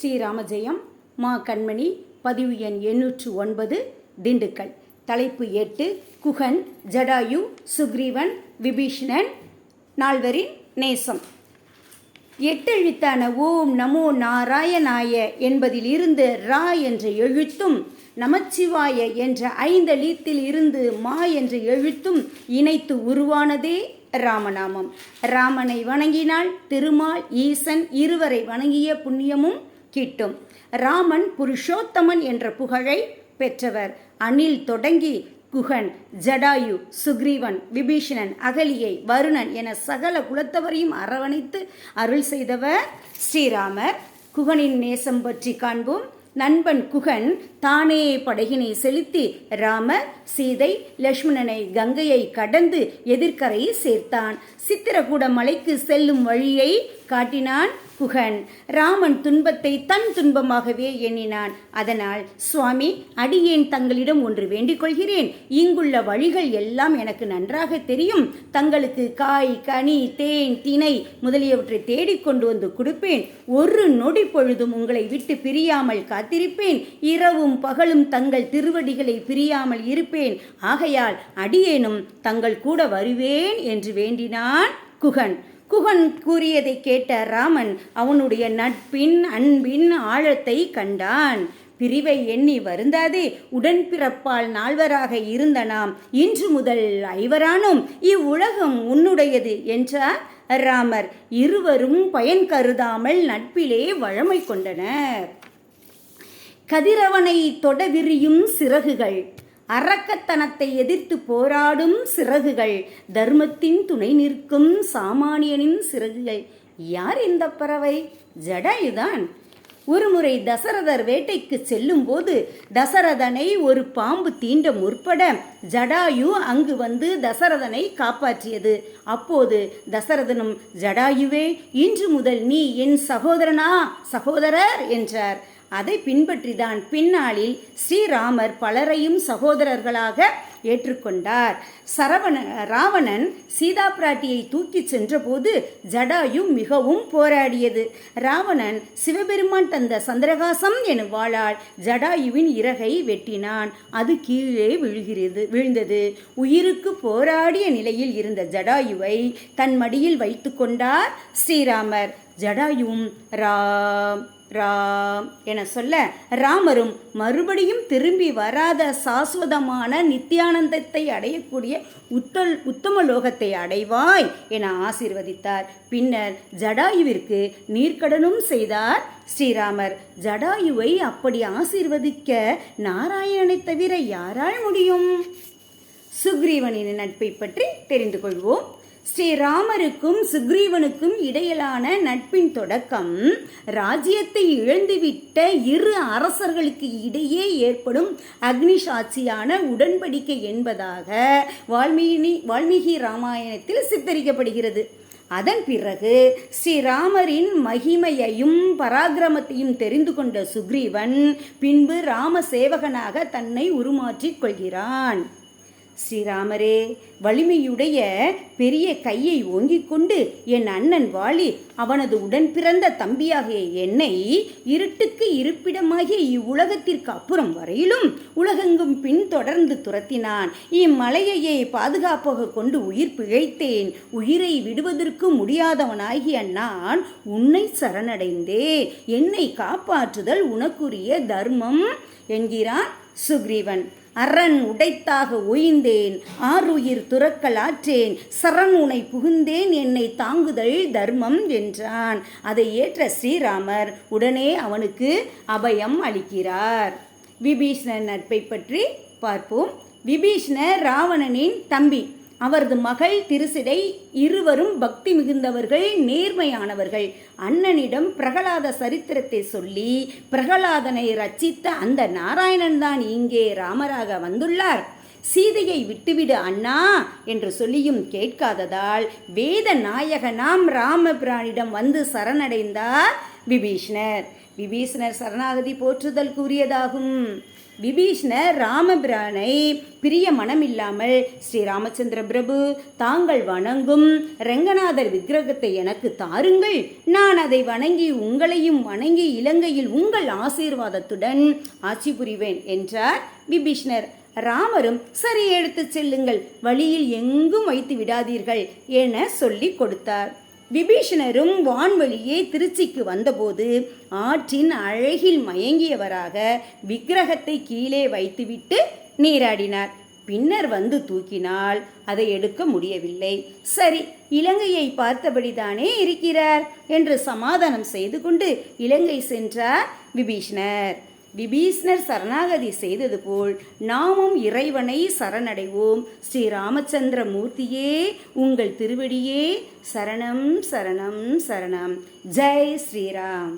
ஸ்ரீராமஜெயம் மா கண்மணி பதிவு எண் 809 திண்டுக்கல். தலைப்பு 8. குகன், ஜடாயு, சுக்ரீவன், விபீஷணன் நால்வரின் நேசம். எட்டெழுத்தான ஓம் நமோ நாராயணாய என்பதில் இருந்து ரா என்ற எழுத்தும் நமச்சிவாய என்ற 5 எழுத்தில் இருந்து மா என்ற எழுத்தும் இணைத்து உருவானதே ராமநாமம். ராமனை வணங்கினால் திருமால், ஈசன் இருவரை வணங்கிய புண்ணியமும் கிட்டும். ராமன் புருஷோத்தமன் என்ற புகழை பெற்றவர். அணில் தொடங்கி குகன், ஜடாயு, சுக்ரீவன், விபீஷணன், அகலியை, வருணன் என சகல குலத்தவரையும் அரவணைத்து அருள் செய்தவர் ஸ்ரீராமர். குகனின் நேசம் பற்றி காண்போம். நண்பன் குகன் தானே படகினை செலுத்தி ராமர், சீதை, லட்சுமணனை கங்கையை கடந்து எதிர்கரை சேர்த்தான். சித்திரகூட மலைக்கு செல்லும் வழியை காட்டினான் குகன். ராமன் துன்பத்தை தன் துன்பமாகவே எண்ணினான். அதனால், சுவாமி, அடியேன் தங்களிடம் ஒன்று வேண்டிக் கொள்கிறேன். இங்குள்ள வழிகள் எல்லாம் எனக்கு நன்றாக தெரியும். தங்களுக்கு காய், கனி, தேன், திணை முதலியவற்றை தேடிக்கொண்டு வந்து கொடுப்பேன். ஒரு நொடி பொழுதும் உங்களை விட்டு பிரியாமல் காத்திருப்பேன். இரவும் பகலும் தங்கள் திருவடிகளை பிரியாமல் இருப்பேன். ஆகையால் அடியேனும் தங்கள் கூட வருவேன் என்று வேண்டினான் குகன். குகன் கூறியதை கேட்ட ராமன் அவனுடைய நட்பின், அன்பின் ஆழத்தை கண்டான். பிரிவை எண்ணி வருந்தாதே, உடன்பிறப்பால் 4வராக இருந்த நாம் இன்று முதல் 5வரானோம். இவ்வுலகம் உன்னுடையது என்றார் ராமர். இருவரும் பயன் கருதாமல் நட்பிலே வழமை கொண்டனர். கதிரவனை தொட விரியும் சிறகுகள், அரக்கத்தனத்தை எதிர்த்து போராடும் சிறகுகள், தர்மத்தின் துணை நிற்கும் சாமானியனின் சிறகுகள். யார் இந்த பறவை? ஜடாயுதான். ஒருமுறை தசரதர் வேட்டைக்கு செல்லும் போது தசரதனை ஒரு பாம்பு தீண்ட முற்பட ஜடாயு அங்கு வந்து தசரதனை காப்பாற்றியது. அப்போது தசரதனும், ஜடாயுவே, இன்று முதல் நீ என் சகோதரர் என்றார். அதை பின்பற்றிதான் பின்னாளில் ஸ்ரீராமர் பலரையும் சகோதரர்களாக ஏற்றுக்கொண்டார். ராவணன் சீதா பிராட்டியை தூக்கி சென்றபோது ஜடாயு மிகவும் போராடியது. ராவணன் சிவபெருமான் தந்த சந்திரகாசம் எனும் வாளால் ஜடாயுவின் இறகை வெட்டினான். அது கீழே விழுந்தது. உயிருக்கு போராடிய நிலையில் இருந்த ஜடாயுவை தன் மடியில் வைத்து கொண்டார் ஸ்ரீராமர். ஜடாயுவும் ராம் ராம் என சொல்ல ராமரும் மறுபடியும் திரும்பி வராத சாஸ்வதமான நித்தியானந்தத்தை அடையக்கூடிய உத்தம லோகத்தை அடைவாய் என ஆசீர்வதித்தார். பின்னர் ஜடாயுவிற்கு நீர்க்கடனும் செய்தார் ஸ்ரீராமர். ஜடாயுவை அப்படி ஆசீர்வதிக்க நாராயணனை தவிர யாரால் முடியும்? சுக்ரீவனின் நட்பை பற்றி தெரிந்து கொள்வோம். ஸ்ரீராமருக்கும் சுக்ரீவனுக்கும் இடையிலான நட்பின் தொடக்கம் ராஜ்யத்தை இழந்துவிட்ட இரு அரசர்களுக்கு இடையே ஏற்படும் அக்னி சாட்சியான உடன்படிக்கை என்பதாக வால்மீகி ராமாயணத்தில் சித்தரிக்கப்படுகிறது. அதன் பிறகு ஸ்ரீராமரின் மகிமையையும் பராக்கிரமத்தையும் தெரிந்து கொண்ட சுக்ரீவன் பின்பு ராம சேவகனாக தன்னை உருமாற்றிக் கொள்கிறான். ஸ்ரீராமரே, வலிமையுடைய பெரிய கையை ஓங்கிக் கொண்டு என் அண்ணன் வாலி அவனது உடன் பிறந்த தம்பியாகிய என்னை இருட்டுக்கு இருப்பிடமாகிய இவ்வுலகத்திற்கு அப்புறம் வரையிலும் உலகெங்கும் பின்தொடர்ந்து துரத்தினான். இம்மலையையே பாதுகாப்பாக கொண்டு உயிர் பிழைத்தேன். உயிரை விடுவதற்கு முடியாதவனாகிய நான் உன்னை சரணடைந்தேன். என்னை காப்பாற்றுதல் உனக்குரிய தர்மம் என்கிறான் சுக்ரீவன். அரண் உடைத்தாக ஒய்ந்தேன், ஆறுயிர் துறக்கல் ஆற்றேன், சரண் புகுந்தேன், என்னை தாங்குதல் தர்மம் என்றான். அதை ஏற்ற ஸ்ரீராமர் உடனே அவனுக்கு அபயம் அளிக்கிறார். விபீஷணன் நட்பை பற்றி பார்ப்போம். விபீஷணர் ராவணனின் தம்பி. அவரது மகள் திருசிடை. இருவரும் பக்தி மிகுந்தவர்கள், நேர்மையானவர்கள். அண்ணனிடம் பிரகலாத சரித்திரத்தை சொல்லி பிரகலாதனை ரட்சித்த அந்த நாராயணன் தான் இங்கே ராமராக வந்துள்ளார். சீதையை விட்டுவிடு அண்ணா என்று சொல்லியும் கேட்காததால் வேத நாயகனாம் ராமபிரானிடம் வந்து சரணடைந்தார் விபீஷணர். விபீஷணர் சரணாகதி போற்றுதல் கூறியதாகும். விபீஷ்ணர் ராமபிரானை பிரிய மனமில்லாமல், ஸ்ரீராமச்சந்திர பிரபு, தாங்கள் வணங்கும் ரெங்கநாதர் விக்கிரகத்தை எனக்கு தாருங்கள், நான் அதை வணங்கி உங்களையும் வணங்கி இலங்கையில் உங்கள் ஆசீர்வாதத்துடன் ஆட்சி புரிவேன் என்றார் விபீஷ்ணர். ராமரும் சரி, எடுத்துச் செல்லுங்கள், வழியில் எங்கும் வைத்து விடாதீர்கள் என சொல்லி கொடுத்தார். விபீஷணரும் வான்வழியே திருச்சிக்கு வந்தபோது ஆற்றின் அழகில் மயங்கியவராக விக்கிரகத்தை கீழே வைத்துவிட்டு நீராடினார். பின்னர் வந்து தூக்கினால் அதை எடுக்க முடியவில்லை. சரி, இலங்கையை பார்த்தபடிதானே இருக்கிறார் என்று சமாதானம் செய்து கொண்டு இலங்கை சென்றார் விபீஷ்ணர். விபீஷ்ணர் சரணாகதி செய்தது போல் நாமும் இறைவனை சரணடைவோம். ஸ்ரீராமச்சந்திர மூர்த்தியே, உங்கள் திருவடியே சரணம் சரணம் சரணம். ஜெய் ஸ்ரீராம்.